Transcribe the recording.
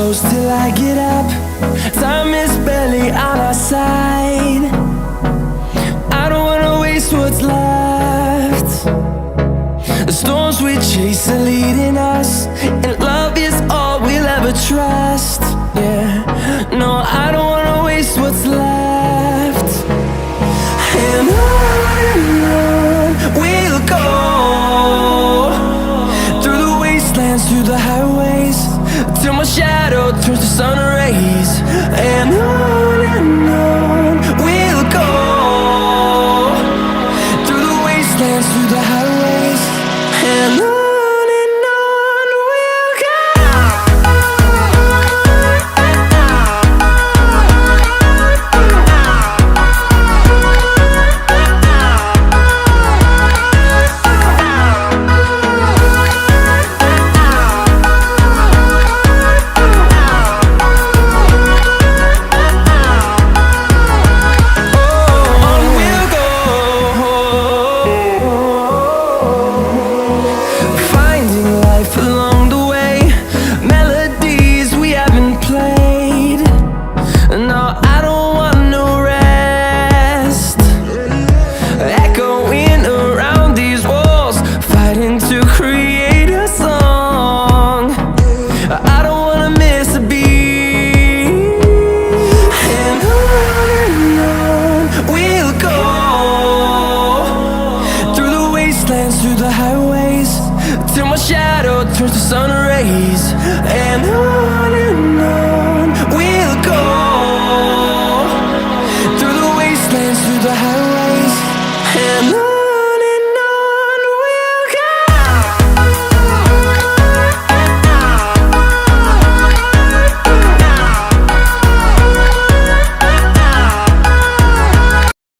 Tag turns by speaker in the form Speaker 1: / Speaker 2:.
Speaker 1: close till I get up. Time is barely on our side. I don't wanna waste what's left. The storms we chase are leading us, and love is all we'll ever trust. Yeah, no, I don't wanna waste what's left. And on we'll go, through the wastelands, through the highways, till my shadow turns to sun rays.